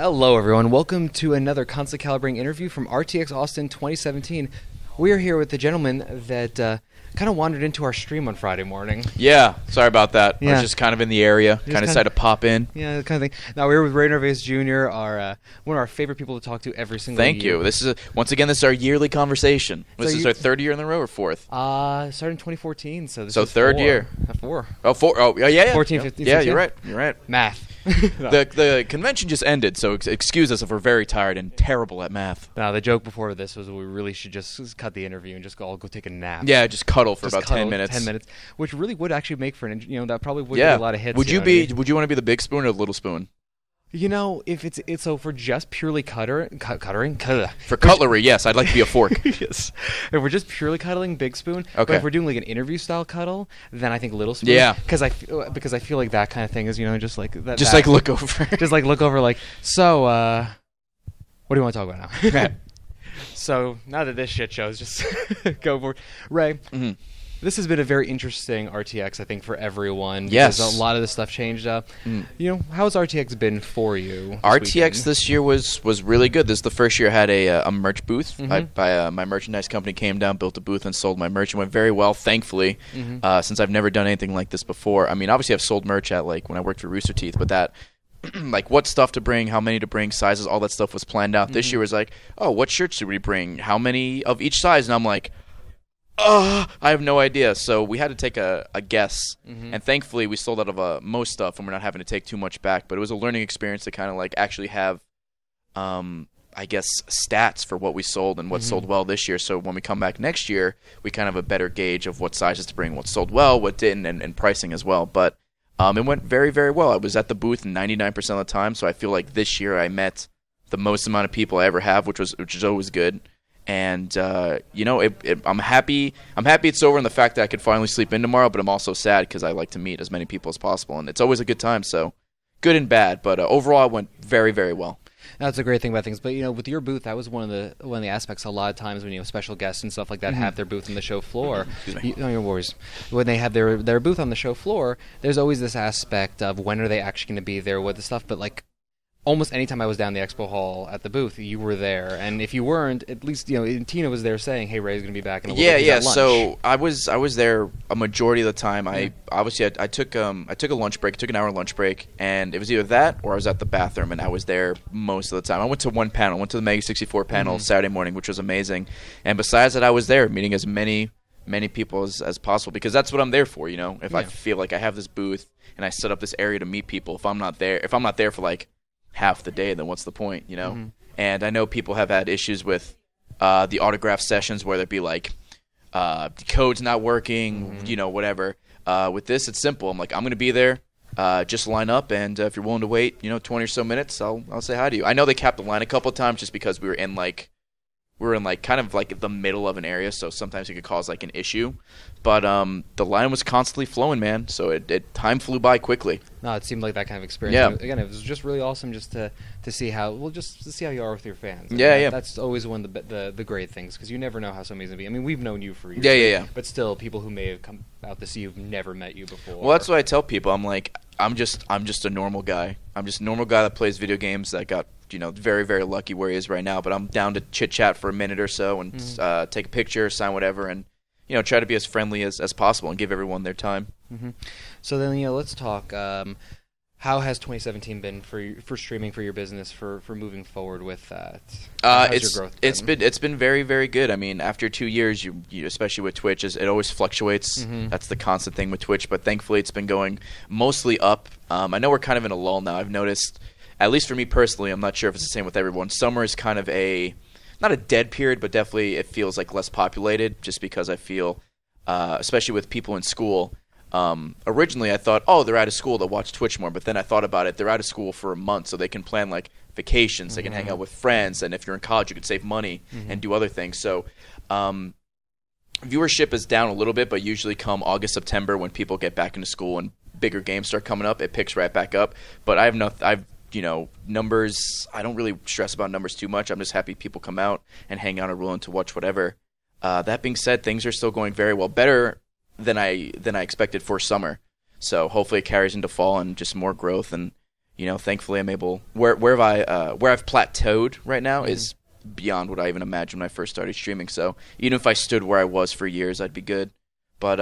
Hello, everyone. Welcome to another Constant Calibrating interview from RTX Austin 2017. We are here with the gentleman that kind of wandered into our stream on Friday morning. Yeah, sorry about that. I Yeah. was just kind of in the area, kind of decided to pop in. Yeah, that kind of thing. Now, we're with Narvaez Jr., one of our favorite people to talk to every single year. Thank you. This is once again, this is our yearly conversation. This is our third year in the row or fourth? Started in 2014, so this is third year. Four. Oh, four. Oh, yeah. 14, 15, Yeah, 16. you're right. Math. The convention just ended, so excuse us if we're very tired and terrible at math. Now, the joke before this was we really should just cut the interview and just all go take a nap. Yeah, just cuddle for Just about cuddle 10 minutes. 10 minutes, which really would actually make for an, that probably would be a lot of hits. Would you you know what I mean? Would you want to be the big spoon or the little spoon? If it's so for just purely cuttering For cutlery, yes, I'd like to be a fork. yes. If we're just purely cuddling, big spoon. Okay. But if we're doing like an interview style cuddle, then I think little spoon. Yeah. Because I feel like that kind of thing is just like that. Just like look over. just like look over like so. What do you want to talk about now? Right. So now that this shit shows, just go for it. Ray. Mm-hmm. This has been a very interesting RTX, I think, for everyone. Yes. Because a lot of this stuff changed up. How's RTX been for you? RTX this year was really good. This is the first year I had a merch booth. Mm-hmm. My merchandise company came down, built a booth, and sold my merch. It went very well, thankfully, since I've never done anything like this before. I mean, obviously I've sold merch at when I worked for Rooster Teeth, but that like what stuff to bring, how many to bring, sizes, all that stuff was planned out. This year was like, oh, what shirts should we bring? How many of each size? And I'm like, I have no idea. So we had to take a guess, and thankfully we sold out of most stuff, and we're not having to take too much back. But it was a learning experience to kind of actually have, I guess, stats for what we sold and what sold well this year. So when we come back next year, we kind of have a better gauge of what sizes to bring, what sold well, what didn't, and pricing as well. But it went very, very well. I was at the booth 99% of the time, so I feel like this year I met the most amount of people I ever have, which is always good. And I'm happy. I'm happy it's over, and the fact that I could finally sleep in tomorrow. But I'm also sad because I like to meet as many people as possible, and it's always a good time. So, good and bad, but overall, it went very, very well. That's a great thing about things. But with your booth, that was one of the aspects. A lot of times when special guests and stuff like that have their booth on the show floor. Excuse me. No, your worries. When they have their booth on the show floor, there's always this aspect of when are they actually going to be there with the stuff. But almost any time I was down the expo hall at the booth, you were there, and if you weren't, at least Tina was there saying, "Hey, Ray's going to be back in a little bit." Yeah. He's at lunch. So I was there a majority of the time. I took a lunch break. I took an hour lunch break, and it was either that or I was at the bathroom, and I was there most of the time. I went to one panel. I went to the Mega 64 panel Saturday morning, which was amazing. And besides that, I was there meeting as many people as possible, because that's what I'm there for. If I feel like I have this booth and I set up this area to meet people, if I'm not there for half the day, then what's the point, And I know people have had issues with the autograph sessions, whether it be codes not working, whatever. With this, it's simple. I'm going to be there. Just line up, and if you're willing to wait, 20 or so minutes, I'll say hi to you. I know they capped the line a couple of times just because we were in kind of the middle of an area, so sometimes it could cause an issue. But the line was constantly flowing, man. So time flew by quickly. No, it seemed like that kind of experience. Yeah. Again, it was just really awesome just to see how you are with your fans. Yeah. That's always one of the great things, because you never know how somebody's gonna be. I mean, we've known you for years. Yeah. But still, people who may have come out to see you've never met you before. Well, that's what I tell people. I'm just a normal guy. I'm just a normal guy that plays video games, that got very, very lucky where he is right now. But I'm down to chit chat for a minute or so and take a picture, sign whatever, and try to be as friendly as possible and give everyone their time. So then, let's talk. How has 2017 been for streaming, for your business, for moving forward with that? Your growth been? It's been very, very good. I mean, after 2 years, you especially with Twitch, it always fluctuates. That's the constant thing with Twitch. But thankfully, it's been going mostly up. I know we're kind of in a lull now. I've noticed, at least for me personally, I'm not sure if it's the same with everyone. Summer is kind of not a dead period, but definitely it feels less populated, just because I feel, especially with people in school. Originally, I thought, they're out of school, they'll watch Twitch more. But then I thought about it, they're out of school for a month, so they can plan vacations, they can hang out with friends, and if you're in college, you can save money and do other things. So viewership is down a little bit, but usually come August, September, when people get back into school and bigger games start coming up, it picks right back up. But numbers, I don't really stress about numbers too much. I'm just happy people come out and hang out and willing to watch whatever. That being said, things are still going very well, better than I expected for summer. So hopefully it carries into fall and just more growth. And thankfully I'm able where I've plateaued right now is beyond what I even imagined when I first started streaming. So even if I stood where I was for years, I'd be good. But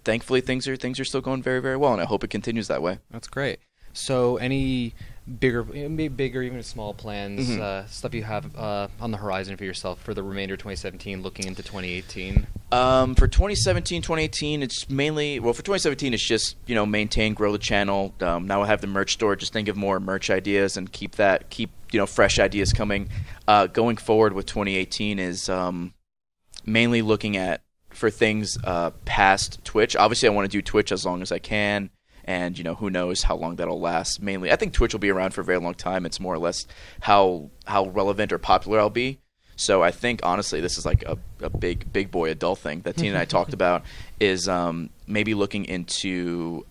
thankfully things are still going very, very well, and I hope it continues that way. That's great. So any bigger, even small plans, stuff you have on the horizon for yourself for the remainder of 2017, looking into 2018? For 2017, 2018, it's mainly, for 2017, it's just, maintain, grow the channel. Now I have the merch store, just think of more merch ideas and keep fresh ideas coming. Going forward with 2018 is mainly looking for things past Twitch. Obviously, I want to do Twitch as long as I can. And, who knows how long that'll last. Mainly, I think Twitch will be around for a very long time. It's more or less how relevant or popular I'll be. So I think, honestly, this is like a big boy adult thing that Tina and I talked about is maybe looking into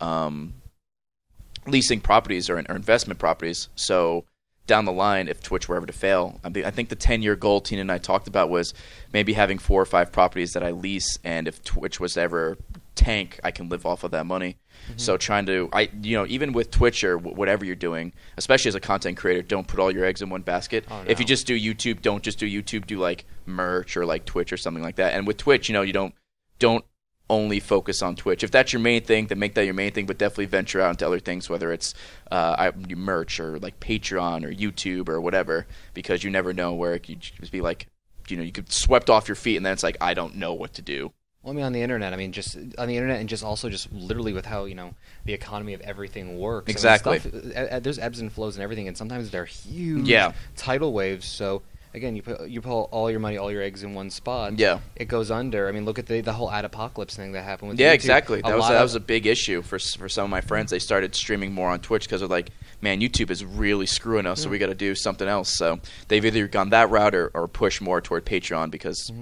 leasing properties or investment properties. So down the line, if Twitch were ever to fail, I think the 10-year goal Tina and I talked about was maybe having 4 or 5 properties that I lease, and if Twitch was to ever tank, I can live off of that money. So trying to, even with Twitch or whatever you're doing, especially as a content creator, don't put all your eggs in one basket. Oh, no. If you just do YouTube, don't just do YouTube. Do like merch or like Twitch or something like that. And with Twitch, you don't only focus on Twitch. If that's your main thing, then make that your main thing. But definitely venture out into other things, whether it's merch or like Patreon or YouTube or whatever, because you never know where it could just be like, you could swept off your feet, and then it's like I don't know what to do. Well, on the internet, just on the internet and just also just literally with how, the economy of everything works. Exactly. There's ebbs and flows and everything, and sometimes they're huge tidal waves. So, again, you put all your money, all your eggs in one spot. Yeah. It goes under. Look at the whole ad-apocalypse thing that happened with YouTube. Exactly. That was a big issue for some of my friends. They started streaming more on Twitch because they're like, man, YouTube is really screwing us, so we got to do something else. So they've either gone that route or push more toward Patreon because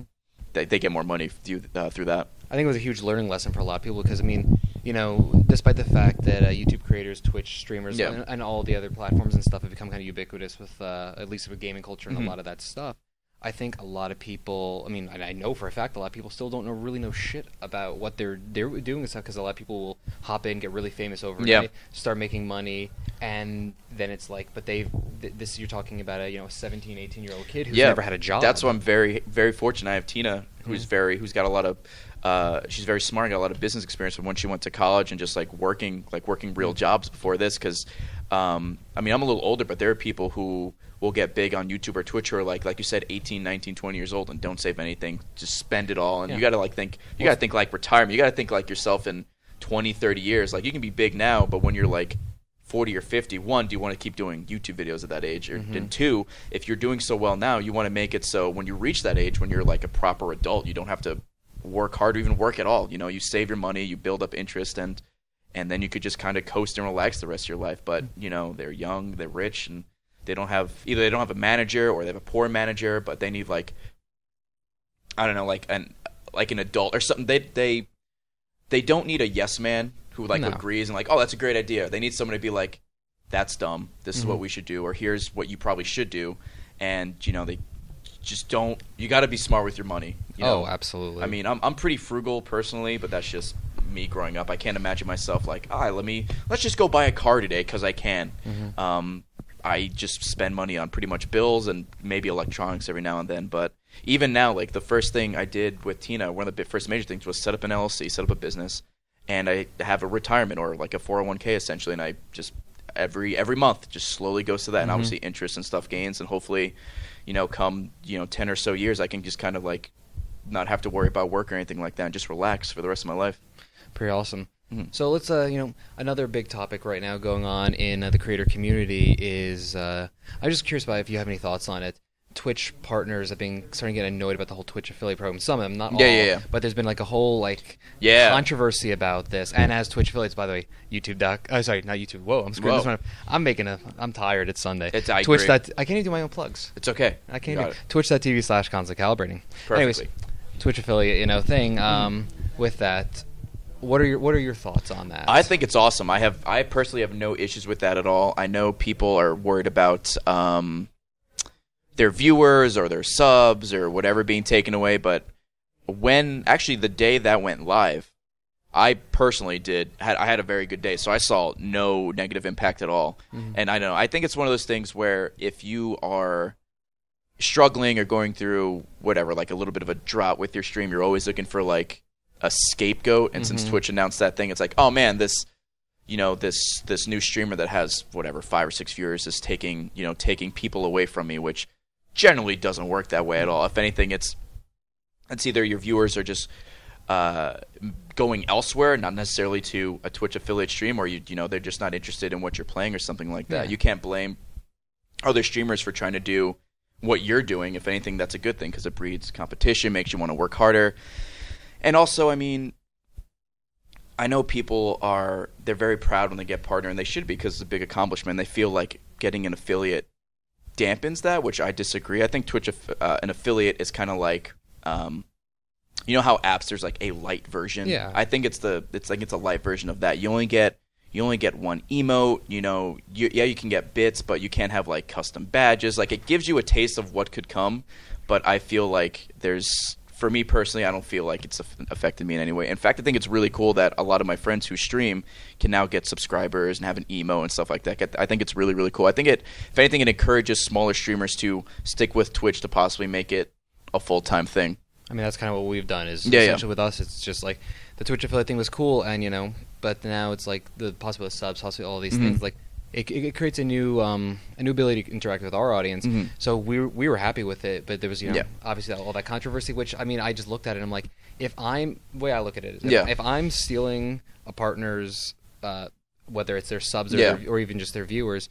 they get more money through that. I think it was a huge learning lesson for a lot of people because, despite the fact that YouTube creators, Twitch streamers, and all the other platforms and stuff have become kind of ubiquitous with, at least with gaming culture and a lot of that stuff, I think a lot of people, I know for a fact a lot of people still don't really know shit about what they're doing and stuff because a lot of people will hop in, get really famous overnight, start making money, and then it's like, but this you're talking about a 17, 18-year-old kid who's never had a job. That's why I'm very, very fortunate. I have Tina, who's got a lot of, she's very smart, got a lot of business experience from when she went to college and just working real jobs before this. Because, I'm a little older, but there are people who will get big on YouTube or Twitch who are like you said, 18, 19, 20 years old and don't save anything, just spend it all. And you got to think like retirement. You got to think like yourself in 20, 30 years. Like you can be big now, but when you're like 40 or 50, one, do you want to keep doing YouTube videos at that age? Or and two, if you're doing so well now, you want to make it so when you reach that age, when you're like a proper adult, you don't have to work hard or even work at all. You save your money, you build up interest, and then you could just kind of coast and relax the rest of your life. But they're young, they're rich, and they don't have a manager or they have a poor manager, but they need like an adult or something. They don't need a yes man who agrees and oh, that's a great idea. They need someone to be like, that's dumb. This is what we should do, or here's what you probably should do. And they just don't. You got to be smart with your money. Oh, absolutely. I'm pretty frugal personally, but that's just me growing up. I can't imagine myself like, let's just go buy a car today because I can. I just spend money on pretty much bills and maybe electronics every now and then. But even now, the first thing I did with Tina, one of the first major things was set up an LLC, set up a business, and I have a retirement or a 401k essentially, and I just every month just slowly goes to that, and obviously interest and stuff gains, and hopefully, come 10 or so years, I can just kind of not have to worry about work or anything like that and just relax for the rest of my life. Pretty awesome. So let's, another big topic right now going on in the creator community is, I'm just curious about if you have any thoughts on it. Twitch partners have been starting to get annoyed about the whole Twitch affiliate program. Some of them, not all. Yeah. But there's been a whole controversy about this. And as Twitch affiliates, by the way, YouTube. Sorry, not YouTube. Whoa, I'm screwing this one up. I'm tired. It's Sunday. I Twitch. I can't even do my own plugs. It's okay. I can't do it. Twitch.tv/constantcalibrating. Perfectly. Anyways, Twitch affiliate, thing. With that. What are your thoughts on that? I think it's awesome. I personally have no issues with that at all. I know people are worried about their viewers or their subs or whatever being taken away, but the day that went live, I personally I had a very good day, so I saw no negative impact at all. And I don't know, I think it's one of those things where if you are struggling or going through whatever, like a little bit of a drought with your stream, you're always looking for like a scapegoat. And since Twitch announced that thing, it's like, oh man, this new streamer that has whatever 5 or 6 viewers is taking people away from me, which generally doesn't work that way at all. If anything, it's either your viewers are just going elsewhere, not necessarily to a Twitch affiliate stream, or they're just not interested in what you're playing or something like that. You can't blame other streamers for trying to do what you're doing. If anything, that's a good thing because it breeds competition, makes you want to work harder. And also, I mean, I know people they're very proud when they get partner, and they should be because it's a big accomplishment. They feel like getting an affiliate dampens that, which I disagree. I think Twitch an affiliate is kind of like you know how apps there's like a light version. Yeah. I think it's a light version of that. You only get one emote. You can get bits, but you can't have like custom badges. Like it gives you a taste of what could come, but I feel like for me personally, I don't feel like it's affected me in any way. In fact, I think it's really cool that a lot of my friends who stream can now get subscribers and have an emo and stuff like that. I think it's really, really cool. I think if anything, it encourages smaller streamers to stick with Twitch to possibly make it a full-time thing. I mean, that's kind of what we've done. Essentially with us, it's just like the Twitch affiliate thing was cool, and but now it's like the possibility of subs, possibly all these things. Like it creates a new ability to interact with our audience. So we were happy with it, but there was obviously all that controversy. Which I mean, I just looked at it and I'm like, the way I look at it is if I'm stealing a partner's whether it's their subs or even just their viewers,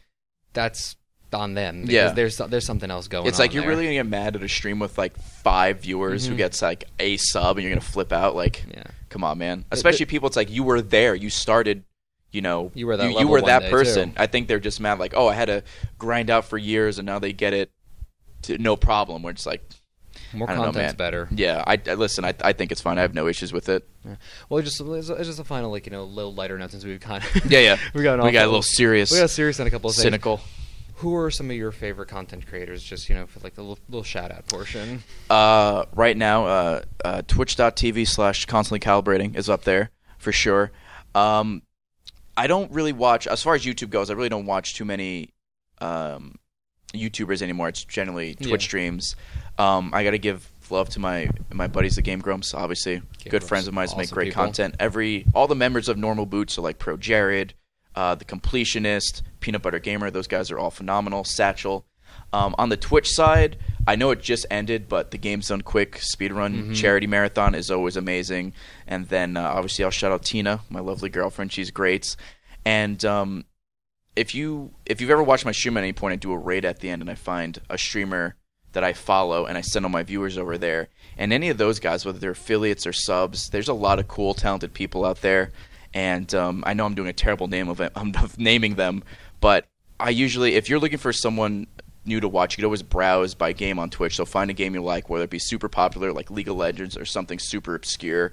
that's on them because there's something else going on. It's like you're there. really gonna get mad at a stream with like 5 viewers who gets like a sub and you're gonna flip out. Like, come on, man. Especially people, it's like you were there, you started, you were that person. Too. I think they're just mad like, oh, I had to grind out for years and now they get it to no problem. Where it's like more content's better. Yeah, I listen. I think it's fine. I have no issues with it. Yeah. Well, it's just a final little lighter note since we've kind of we got a little serious. We got serious on a couple of things. Cynical. Who are some of your favorite content creators? Just for like the little shout out portion. Right now, Twitch.tv/constantly calibrating is up there for sure. I don't really watch, as far as YouTube goes, I really don't watch too many YouTubers anymore. It's generally Twitch streams. I got to give love to my buddies, the Game Grumps, obviously. Good friends of mine who make great content. All the members of Normal Boot, so like Pro Jared, the Completionist, Peanut Butter Gamer, those guys are all phenomenal. Satchel. On the Twitch side, I know it just ended, but the Games Done Quick speedrun charity marathon is always amazing. And then obviously I'll shout out Tina, my lovely girlfriend. She's great. And if you've ever watched my stream at any point, I do a raid at the end, and I find a streamer that I follow, and I send all my viewers over there. And any of those guys, whether they're affiliates or subs, there's a lot of cool, talented people out there. And I know I'm doing a terrible of naming them, but I usually, if you're looking for someone new to watch, you could always browse by game on Twitch. So find a game you like, whether it be super popular like League of Legends or something super obscure,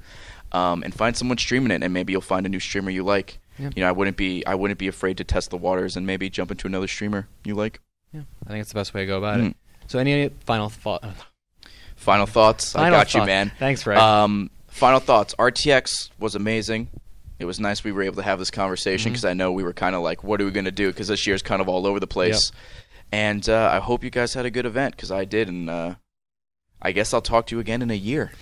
and find someone streaming it, and maybe you'll find a new streamer you like. Yep. I wouldn't be afraid to test the waters and maybe jump into another streamer you like. Yeah, I think it's the best way to go about it. So any final thoughts? I got you, man. Thanks, Fred. Final thoughts. RTX was amazing. It was nice we were able to have this conversation because I know we were kind of like, what are we going to do? Because this year's kind of all over the place. Yep. And I hope you guys had a good event because I did. And I guess I'll talk to you again in a year.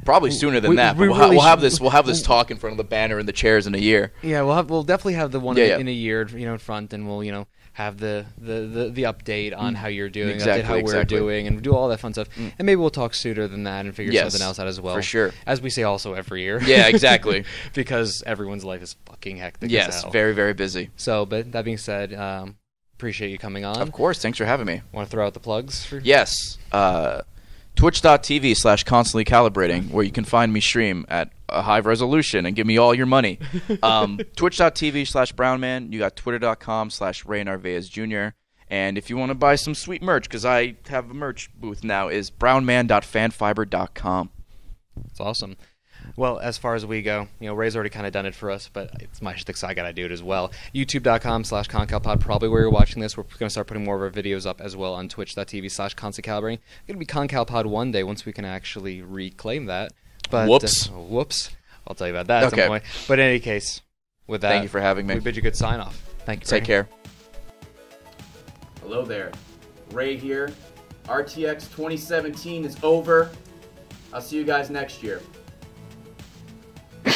Probably sooner than that. But we'll have this talk in front of the banner and the chairs in a year. Yeah, we'll definitely have the one in a year, in front, and we'll have the update on how you're doing, update how we're doing, and do all that fun stuff. And maybe we'll talk sooner than that and figure something else out as well. For sure. As we say also every year. Yeah, exactly. Because everyone's life is fucking hectic. Yes, as hell. very, very busy. So, but that being said, appreciate you coming on. Of course, thanks for having me. Want to throw out the plugs? Yes. Twitch.tv/constantly calibrating, where you can find me stream at a high resolution and give me all your money. Twitch.tv/brownman. You got twitter.com/Ray Narvaez Jr. And if you want to buy some sweet merch, because I have a merch booth now, is brownman.fanfiber.com. That's awesome. Well, as far as we go, Ray's already kind of done it for us, but it's my shtick, so I got to do it as well. YouTube.com/ConCalPod, probably where you're watching this. We're going to start putting more of our videos up as well on Twitch.tv/ConstantCalibrating. It's going to be ConCalPod one day once we can actually reclaim that. But, whoops. Whoops. I'll tell you about that at some point. But in any case, with that, thank you for having me. We bid you good sign off. Thank you. Take care. Hello there. Ray here. RTX 2017 is over. I'll see you guys next year. Yeah.